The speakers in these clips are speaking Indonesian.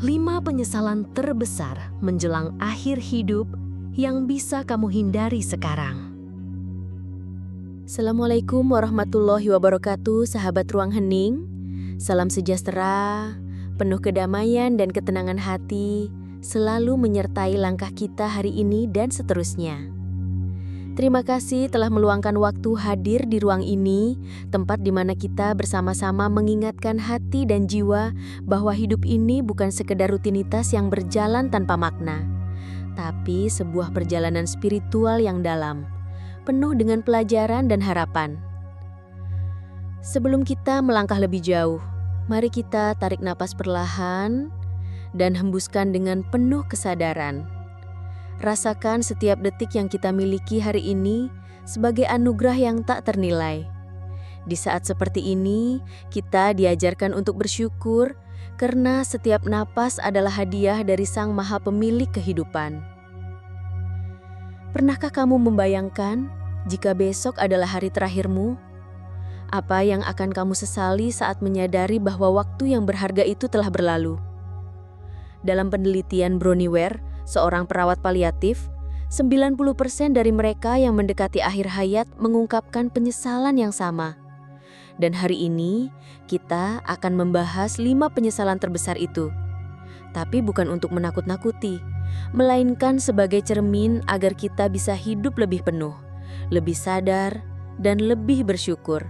5 penyesalan terbesar menjelang akhir hidup yang bisa kamu hindari sekarang. Assalamualaikum warahmatullahi wabarakatuh, sahabat Ruang Hening. Salam sejahtera, penuh kedamaian dan ketenangan hati, selalu menyertai langkah kita hari ini dan seterusnya. Terima kasih telah meluangkan waktu hadir di ruang ini, tempat di mana kita bersama-sama mengingatkan hati dan jiwa bahwa hidup ini bukan sekedar rutinitas yang berjalan tanpa makna, tapi sebuah perjalanan spiritual yang dalam, penuh dengan pelajaran dan harapan. Sebelum kita melangkah lebih jauh, mari kita tarik napas perlahan dan hembuskan dengan penuh kesadaran. Rasakan setiap detik yang kita miliki hari ini sebagai anugerah yang tak ternilai. Di saat seperti ini, kita diajarkan untuk bersyukur karena setiap napas adalah hadiah dari Sang Maha Pemilik kehidupan. Pernahkah kamu membayangkan jika besok adalah hari terakhirmu? Apa yang akan kamu sesali saat menyadari bahwa waktu yang berharga itu telah berlalu? Dalam penelitian Bronnier, seorang perawat paliatif, 90% dari mereka yang mendekati akhir hayat mengungkapkan penyesalan yang sama. Dan hari ini, kita akan membahas 5 penyesalan terbesar itu. Tapi bukan untuk menakut-nakuti, melainkan sebagai cermin agar kita bisa hidup lebih penuh, lebih sadar, dan lebih bersyukur.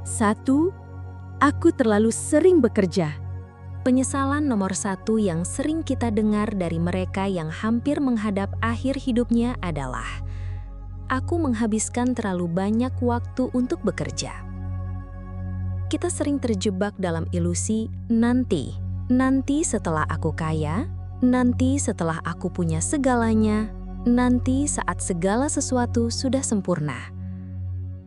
1. Aku terlalu sering bekerja. Penyesalan nomor 1 yang sering kita dengar dari mereka yang hampir menghadap akhir hidupnya adalah, aku menghabiskan terlalu banyak waktu untuk bekerja. Kita sering terjebak dalam ilusi nanti setelah aku kaya, nanti setelah aku punya segalanya, nanti saat segala sesuatu sudah sempurna.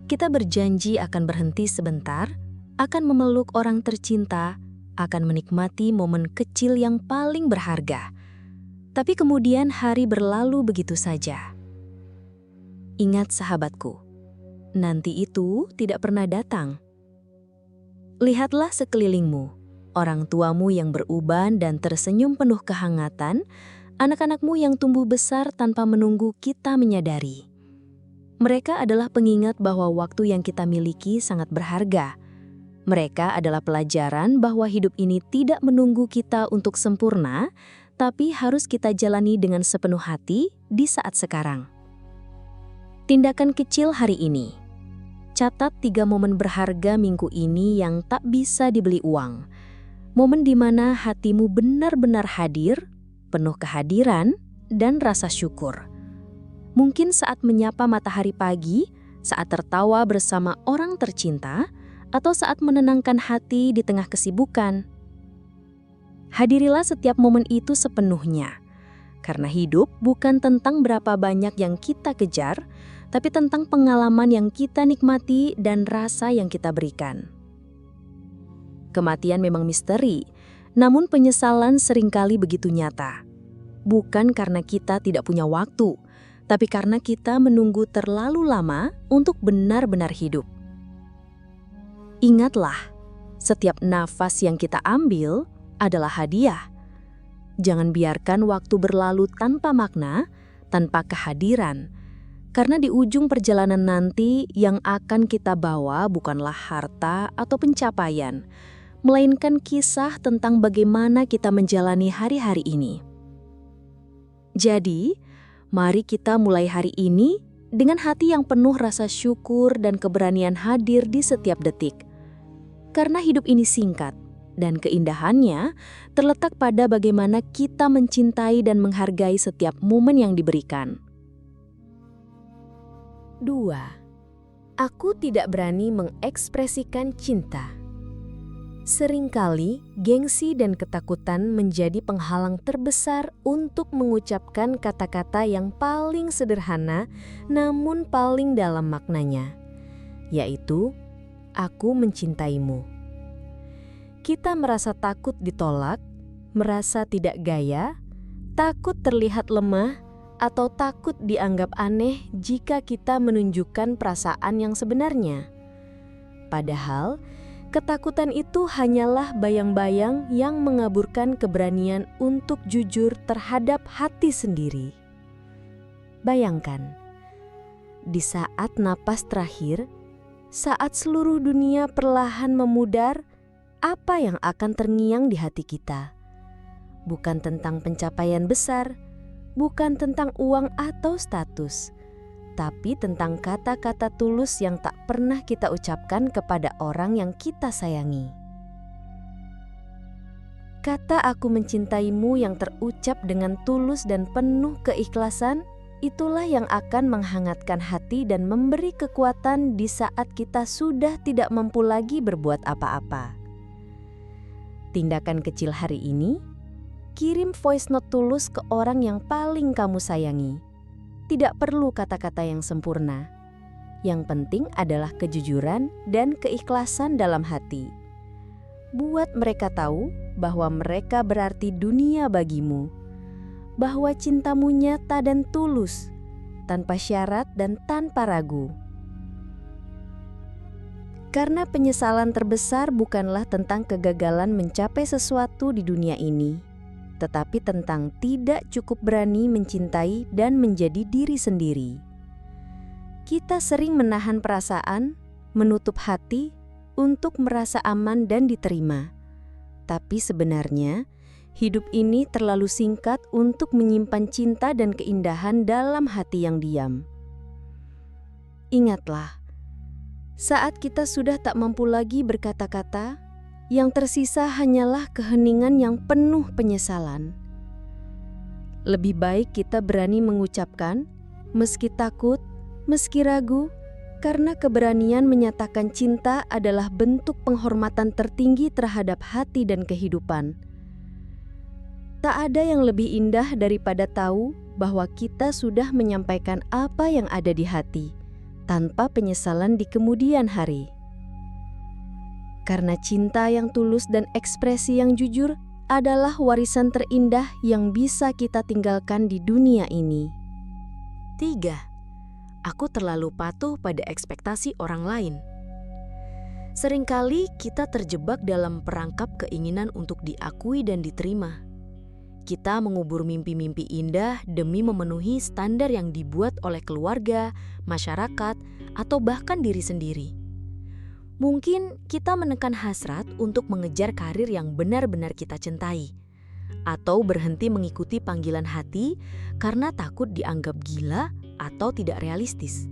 Kita berjanji akan berhenti sebentar, akan memeluk orang tercinta, akan menikmati momen kecil yang paling berharga. Tapi kemudian hari berlalu begitu saja. Ingat sahabatku, nanti itu tidak pernah datang. Lihatlah sekelilingmu, orang tuamu yang beruban dan tersenyum penuh kehangatan, anak-anakmu yang tumbuh besar tanpa menunggu kita menyadari. Mereka adalah pengingat bahwa waktu yang kita miliki sangat berharga. Mereka adalah pelajaran bahwa hidup ini tidak menunggu kita untuk sempurna, tapi harus kita jalani dengan sepenuh hati di saat sekarang. Tindakan kecil hari ini. Catat 3 momen berharga minggu ini yang tak bisa dibeli uang. Momen di mana hatimu benar-benar hadir, penuh kehadiran, dan rasa syukur. Mungkin saat menyapa matahari pagi, saat tertawa bersama orang tercinta, atau saat menenangkan hati di tengah kesibukan. Hadirilah setiap momen itu sepenuhnya, karena hidup bukan tentang berapa banyak yang kita kejar, tapi tentang pengalaman yang kita nikmati dan rasa yang kita berikan. Kematian memang misteri, namun penyesalan seringkali begitu nyata. Bukan karena kita tidak punya waktu, tapi karena kita menunggu terlalu lama untuk benar-benar hidup. Ingatlah, setiap nafas yang kita ambil adalah hadiah. Jangan biarkan waktu berlalu tanpa makna, tanpa kehadiran. Karena di ujung perjalanan nanti yang akan kita bawa bukanlah harta atau pencapaian, melainkan kisah tentang bagaimana kita menjalani hari-hari ini. Jadi, mari kita mulai hari ini dengan hati yang penuh rasa syukur dan keberanian hadir di setiap detik. Karena hidup ini singkat, dan keindahannya terletak pada bagaimana kita mencintai dan menghargai setiap momen yang diberikan. 2. Aku tidak berani mengekspresikan cinta. Seringkali, gengsi dan ketakutan menjadi penghalang terbesar untuk mengucapkan kata-kata yang paling sederhana namun paling dalam maknanya, yaitu, aku mencintaimu. Kita merasa takut ditolak, merasa tidak gaya, takut terlihat lemah, atau takut dianggap aneh jika kita menunjukkan perasaan yang sebenarnya. Padahal, Ketakutan itu hanyalah bayang-bayang yang mengaburkan keberanian untuk jujur terhadap hati sendiri. Bayangkan, di saat napas terakhir, saat seluruh dunia perlahan memudar, apa yang akan terngiang di hati kita? Bukan tentang pencapaian besar, bukan tentang uang atau status, tapi tentang kata-kata tulus yang tak pernah kita ucapkan kepada orang yang kita sayangi. Kata "aku mencintaimu" yang terucap dengan tulus dan penuh keikhlasan, itulah yang akan menghangatkan hati dan memberi kekuatan di saat kita sudah tidak mampu lagi berbuat apa-apa. Tindakan kecil hari ini, kirim voice note tulus ke orang yang paling kamu sayangi. Tidak perlu kata-kata yang sempurna. Yang penting adalah kejujuran dan keikhlasan dalam hati. Buat mereka tahu bahwa mereka berarti dunia bagimu. Bahwa cintamu nyata dan tulus, tanpa syarat dan tanpa ragu. Karena penyesalan terbesar bukanlah tentang kegagalan mencapai sesuatu di dunia ini, tetapi tentang tidak cukup berani mencintai dan menjadi diri sendiri. Kita sering menahan perasaan, menutup hati untuk merasa aman dan diterima. Tapi sebenarnya, hidup ini terlalu singkat untuk menyimpan cinta dan keindahan dalam hati yang diam. Ingatlah, saat kita sudah tak mampu lagi berkata-kata, yang tersisa hanyalah keheningan yang penuh penyesalan. Lebih baik kita berani mengucapkan, meski takut, meski ragu, karena keberanian menyatakan cinta adalah bentuk penghormatan tertinggi terhadap hati dan kehidupan. Tak ada yang lebih indah daripada tahu bahwa kita sudah menyampaikan apa yang ada di hati, tanpa penyesalan di kemudian hari. Karena cinta yang tulus dan ekspresi yang jujur adalah warisan terindah yang bisa kita tinggalkan di dunia ini. 3. Aku terlalu patuh pada ekspektasi orang lain. Seringkali kita terjebak dalam perangkap keinginan untuk diakui dan diterima. Kita mengubur mimpi-mimpi indah demi memenuhi standar yang dibuat oleh keluarga, masyarakat, atau bahkan diri sendiri. Mungkin kita menekan hasrat untuk mengejar karir yang benar-benar kita cintai, atau berhenti mengikuti panggilan hati karena takut dianggap gila atau tidak realistis.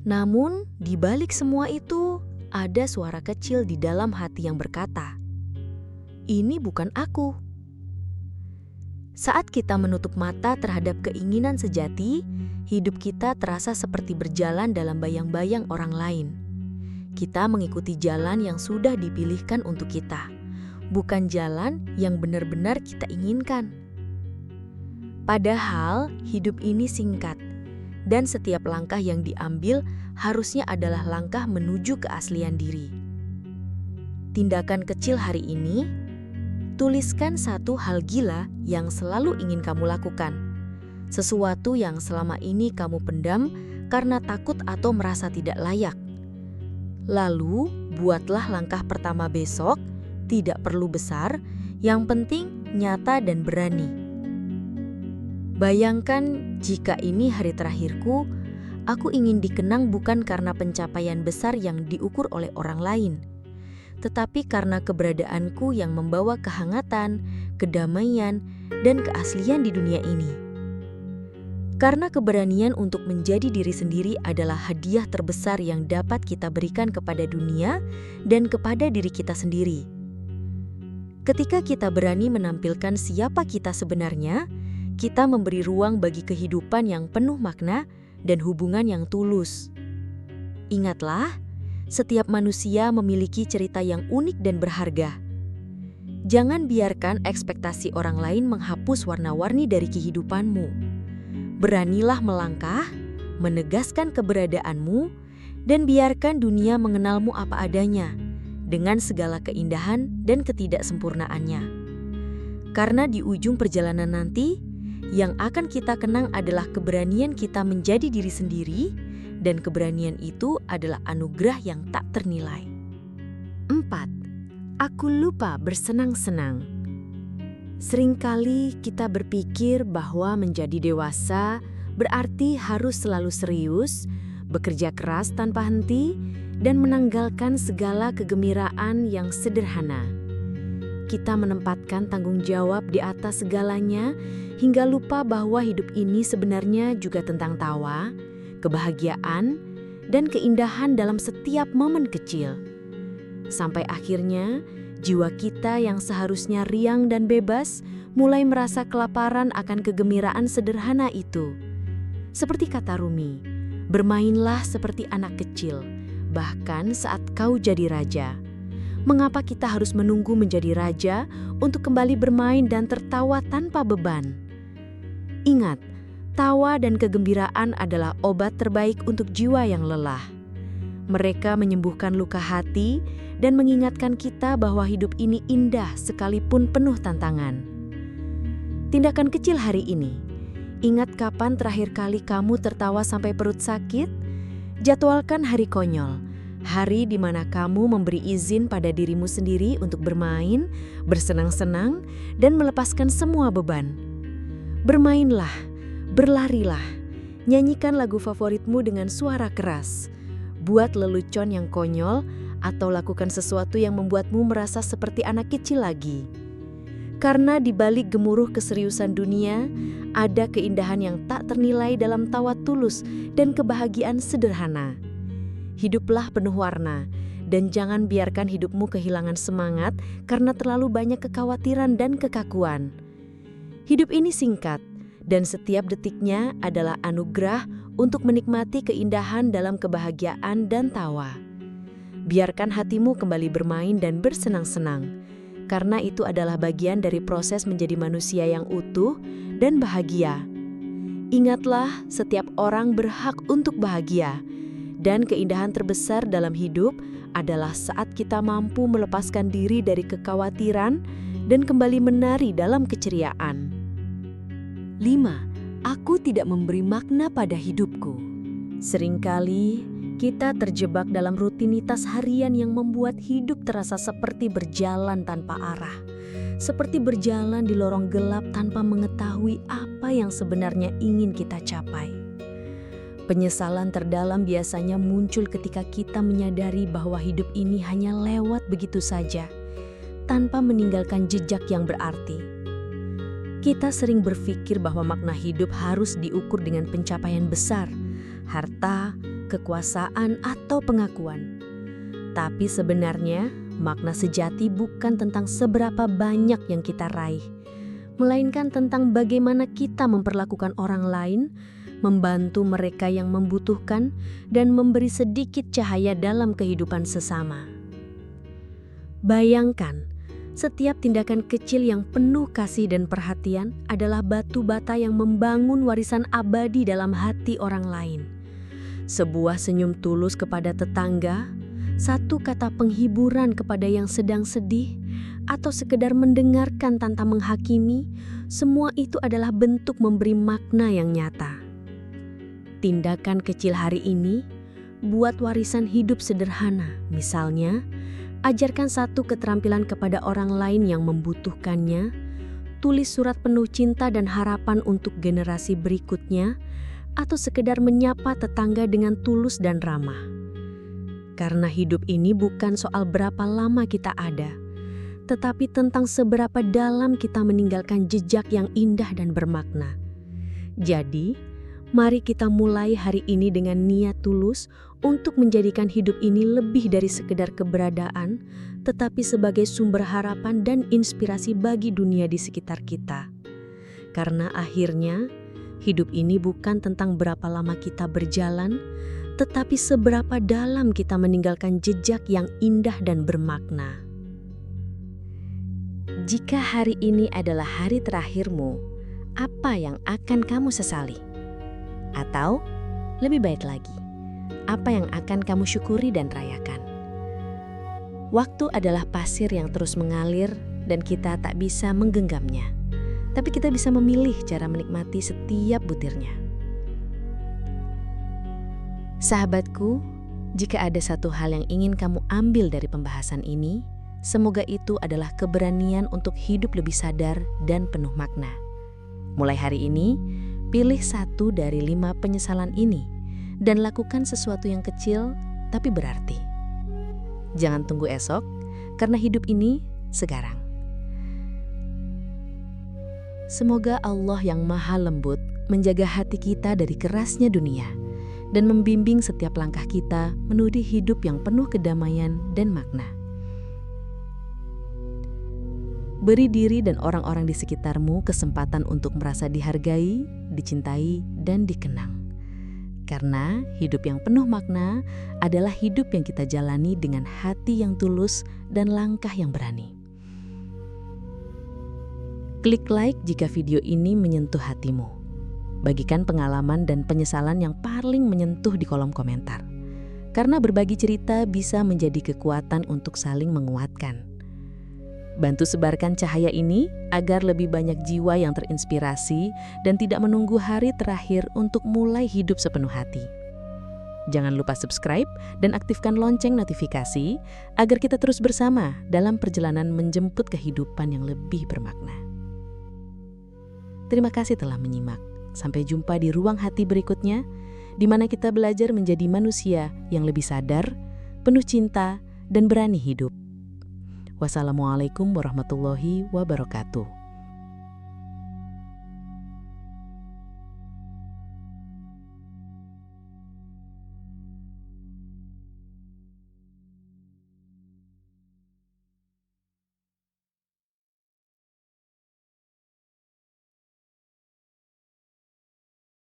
Namun, di balik semua itu, ada suara kecil di dalam hati yang berkata, "Ini bukan aku." Saat kita menutup mata terhadap keinginan sejati, hidup kita terasa seperti berjalan dalam bayang-bayang orang lain. Kita mengikuti jalan yang sudah dipilihkan untuk kita, bukan jalan yang benar-benar kita inginkan. Padahal hidup ini singkat, dan setiap langkah yang diambil harusnya adalah langkah menuju keaslian diri. Tindakan kecil hari ini, tuliskan satu hal gila yang selalu ingin kamu lakukan. Sesuatu yang selama ini kamu pendam karena takut atau merasa tidak layak. Lalu, buatlah langkah pertama besok, tidak perlu besar, yang penting nyata dan berani. Bayangkan jika ini hari terakhirku, aku ingin dikenang bukan karena pencapaian besar yang diukur oleh orang lain, tetapi karena keberadaanku yang membawa kehangatan, kedamaian, dan keaslian di dunia ini. Karena keberanian untuk menjadi diri sendiri adalah hadiah terbesar yang dapat kita berikan kepada dunia dan kepada diri kita sendiri. Ketika kita berani menampilkan siapa kita sebenarnya, kita memberi ruang bagi kehidupan yang penuh makna dan hubungan yang tulus. Ingatlah, setiap manusia memiliki cerita yang unik dan berharga. Jangan biarkan ekspektasi orang lain menghapus warna-warni dari kehidupanmu. Beranilah melangkah, menegaskan keberadaanmu, dan biarkan dunia mengenalmu apa adanya, dengan segala keindahan dan ketidaksempurnaannya. Karena di ujung perjalanan nanti, yang akan kita kenang adalah keberanian kita menjadi diri sendiri, dan keberanian itu adalah anugerah yang tak ternilai. 4. Aku lupa bersenang-senang. Seringkali kita berpikir bahwa menjadi dewasa berarti harus selalu serius, bekerja keras tanpa henti, dan menanggalkan segala kegembiraan yang sederhana. Kita menempatkan tanggung jawab di atas segalanya hingga lupa bahwa hidup ini sebenarnya juga tentang tawa, kebahagiaan, dan keindahan dalam setiap momen kecil. Sampai akhirnya, jiwa kita yang seharusnya riang dan bebas mulai merasa kelaparan akan kegembiraan sederhana itu. Seperti kata Rumi, bermainlah seperti anak kecil, bahkan saat kau jadi raja. Mengapa kita harus menunggu menjadi raja untuk kembali bermain dan tertawa tanpa beban? Ingat, tawa dan kegembiraan adalah obat terbaik untuk jiwa yang lelah. Mereka menyembuhkan luka hati dan mengingatkan kita bahwa hidup ini indah sekalipun penuh tantangan. Tindakan kecil hari ini. Ingat kapan terakhir kali kamu tertawa sampai perut sakit? Jadwalkan hari konyol, hari di mana kamu memberi izin pada dirimu sendiri untuk bermain, bersenang-senang, dan melepaskan semua beban. Bermainlah, berlarilah, nyanyikan lagu favoritmu dengan suara keras. Buat lelucon yang konyol atau lakukan sesuatu yang membuatmu merasa seperti anak kecil lagi. Karena di balik gemuruh keseriusan dunia, ada keindahan yang tak ternilai dalam tawa tulus dan kebahagiaan sederhana. Hiduplah penuh warna, dan jangan biarkan hidupmu kehilangan semangat karena terlalu banyak kekhawatiran dan kekakuan. Hidup ini singkat, dan setiap detiknya adalah anugerah untuk menikmati keindahan dalam kebahagiaan dan tawa. Biarkan hatimu kembali bermain dan bersenang-senang, karena itu adalah bagian dari proses menjadi manusia yang utuh dan bahagia. Ingatlah, setiap orang berhak untuk bahagia, dan keindahan terbesar dalam hidup adalah saat kita mampu melepaskan diri dari kekhawatiran dan kembali menari dalam keceriaan. 5. Aku tidak memberi makna pada hidupku. Seringkali kita terjebak dalam rutinitas harian yang membuat hidup terasa seperti berjalan tanpa arah. Seperti berjalan di lorong gelap tanpa mengetahui apa yang sebenarnya ingin kita capai. Penyesalan terdalam biasanya muncul ketika kita menyadari bahwa hidup ini hanya lewat begitu saja, tanpa meninggalkan jejak yang berarti. Kita sering berpikir bahwa makna hidup harus diukur dengan pencapaian besar, harta, kekuasaan, atau pengakuan. Tapi sebenarnya, makna sejati bukan tentang seberapa banyak yang kita raih, melainkan tentang bagaimana kita memperlakukan orang lain, membantu mereka yang membutuhkan, dan memberi sedikit cahaya dalam kehidupan sesama. Bayangkan, setiap tindakan kecil yang penuh kasih dan perhatian adalah batu bata yang membangun warisan abadi dalam hati orang lain. Sebuah senyum tulus kepada tetangga, satu kata penghiburan kepada yang sedang sedih, atau sekedar mendengarkan tanpa menghakimi, semua itu adalah bentuk memberi makna yang nyata. Tindakan kecil hari ini buat warisan hidup sederhana, misalnya ajarkan satu keterampilan kepada orang lain yang membutuhkannya, tulis surat penuh cinta dan harapan untuk generasi berikutnya, atau sekedar menyapa tetangga dengan tulus dan ramah. Karena hidup ini bukan soal berapa lama kita ada, tetapi tentang seberapa dalam kita meninggalkan jejak yang indah dan bermakna. Jadi, mari kita mulai hari ini dengan niat tulus untuk menjadikan hidup ini lebih dari sekedar keberadaan, tetapi sebagai sumber harapan dan inspirasi bagi dunia di sekitar kita. Karena akhirnya, hidup ini bukan tentang berapa lama kita berjalan, tetapi seberapa dalam kita meninggalkan jejak yang indah dan bermakna. Jika hari ini adalah hari terakhirmu, apa yang akan kamu sesali? Atau lebih baik lagi, apa yang akan kamu syukuri dan rayakan? Waktu adalah pasir yang terus mengalir dan kita tak bisa menggenggamnya. Tapi kita bisa memilih cara menikmati setiap butirnya. Sahabatku, Jika ada satu hal yang ingin kamu ambil dari pembahasan ini, semoga itu adalah keberanian untuk hidup lebih sadar dan penuh makna. Mulai hari ini, pilih 1 dari 5 penyesalan ini dan lakukan sesuatu yang kecil tapi berarti. Jangan tunggu esok, karena hidup ini sekarang. Semoga Allah yang Maha Lembut menjaga hati kita dari kerasnya dunia dan membimbing setiap langkah kita menuju hidup yang penuh kedamaian dan makna. Beri diri dan orang-orang di sekitarmu kesempatan untuk merasa dihargai, dicintai, dan dikenang. Karena hidup yang penuh makna adalah hidup yang kita jalani dengan hati yang tulus dan langkah yang berani. Klik like jika video ini menyentuh hatimu. Bagikan pengalaman dan penyesalan yang paling menyentuh di kolom komentar. Karena berbagi cerita bisa menjadi kekuatan untuk saling menguatkan. Bantu sebarkan cahaya ini agar lebih banyak jiwa yang terinspirasi dan tidak menunggu hari terakhir untuk mulai hidup sepenuh hati. Jangan lupa subscribe dan aktifkan lonceng notifikasi agar kita terus bersama dalam perjalanan menjemput kehidupan yang lebih bermakna. Terima kasih telah menyimak. Sampai jumpa di ruang hati berikutnya, di mana kita belajar menjadi manusia yang lebih sadar, penuh cinta, dan berani hidup. Wassalamualaikum warahmatullahi wabarakatuh.